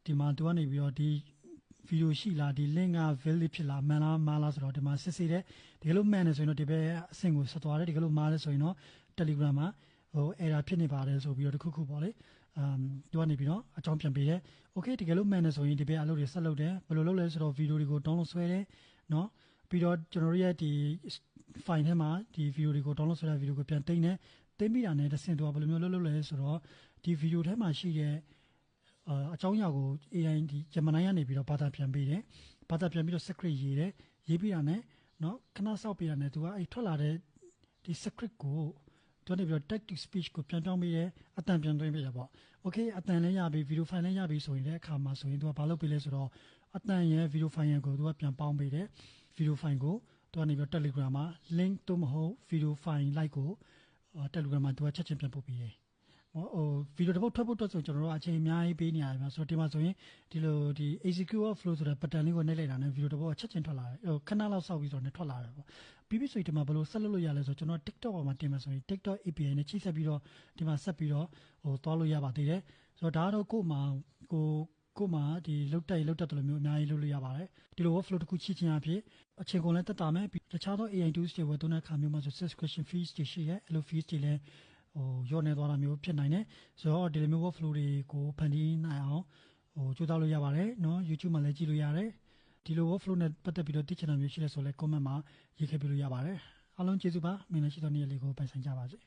ဒီမှာသူကနေပြီးတော့ဒီဗီဒီယိုရှိလားဒီ link က valid ဖြစ်လားမှန်လားမှားလားဆိုတော့ဒီမှာစစ်ဆေးတယ်ဒီကလို့မှန်တယ်ဆိုရင်တော့ဒီဘက်အဆင့်ကိုဆက်သွားတယ်ဒီကလို့မှားတယ်ဆိုရင်တော့ Telegram မှာerror ဖြစ်နေပါတယ်ဆိုပြီးတော့တခုခုပေါ့လေသူကနေပြီးတော့အကြောင်းပြန်ပေးတယ် okay ဒီကလို့မှန်တယ်ဆိုရင်ဒီဘက်အလုပ်တွေဆက်လုပ်တယ်ဘယ်လိုလုပ်လဲဆိုတော့ဗီဒီယိုတွေကို download ဆွဲတယ်နော်ပြီးတော့ကျွန်တော်တို့ရဲ့ဒီ file ထဲမှာဒီဗီဒီယိုတွေကို download ဆွဲတဲ့ဗီဒီယိုကိုပြန်တင်တယ်တင်ပြီးတာနဲ့တစ်ဆင့်သူကဘယ်လိုမျိုးလုပ်လဲဆိုတော့ဒီဗီဒီယိုထဲမှာရှိတဲ့အကြောင်းအရာကို AI ဒီ Gemini ကနေပြီးတော့ဘာသာပြန်ပေးတယ်ဘာသာပြန်ပြီးတော့ script ရေးတယ်ရေးပြီးတာနဲ့နော်ခဏစောက်ပြီးတာနဲ့သူကအဲ့ထွက်လာတဲ့ဒီ script ကိုသူကနေပြီးတော့ text to speech ကိုပြန်ပြောင်းပေးတယ်အတန်ပြန်သွင်းပေးတယ်ပေါ့ okay အတန်လည်းရပြီ video file လည်းရပြီဆိုရင်လည်းအခါမှာဆိုရင်သူကဘာလုပ်ပေးလဲဆိုတော့အတန်ရဲ့ video file ကိုသူကပြန်ပေါင်းပေးတယ် video file ကိုသူကနေပြီးတော့ Telegram မှာ link တို့မဟုတ် video file like ကိုTelegram မှာသူကချက်ချင်းပြန်ပို့ပေးတယ်ဗီဒီယိုတစ်ပုတ်ထွက်ဖို့အတွက်ဆိုကျွန်တော်တို့အချိန်အများကြီးပေးနေရတယ်ဗျဆိုတော့ဒီမှာဆိုရင်ဒီလိုဒီ execute flow ဆိုတဲ့ button လေးကိုနှိပ်လိုက်တာနဲ့ဗီဒီယိုတစ်ပုတ်ချက်ချင်းထွက်လာတယ်ခဏလောက်စောက်ပြီးဆိုတော့ထွက်လာတယ်ပေါ့ပြီးပြီဆိုရင်ဒီမှာဘယ်လိုဆက်လုပ်လို့ရလဲဆိုတော့ကျွန်တော် TikTok ပေါ်မှာတင်မယ်ဆိုရင် TikTok API နဲ့ချိတ်ဆက်ပြီးတော့ဒီမှာဆက်ပြီးတော့သွားလို့ရပါသေးတယ်ဆိုတော့ဒါကတော့ကို့မှာဒီလုတ်တက်တယ်လို့မျိုးအများကြီးလုပ်လို့ရပါတယ်ဒီလို workflow တစ်ခုချိချင်းအဖြစ်အချိန်ကုန်လဲတက်တာမယ်တခြားသော AI tools တွေဝယ်သုံးတဲ့အခါမျိုးမှာဆို subscription fees တွေရှိရဲအဲ့လို fees တွေလည်းရောနေသွားတာမျိုးဖြစ်နိုင်တယ်ဆိုတော့ဒီလိုမျိုး workflow တွေကိုဖန်တီးနိုင်အောင်ကြိုးစားလို့ရပါတယ်เนาะ YouTube မှာလည်းကြည့်လို့ရတယ်ဒီလို workflow နဲ့ပတ်သက်ပြီးတော့သိချင်တာမျိုးရှိလဲဆိုလဲ comment မှာရေးခဲ့ပြလို့ရပါတယ်အားလုံးကျေးဇူးပါမင်္ဂလာရှိသောနေ့လေးကိုပိုင်ဆိုင်ကြပါစေ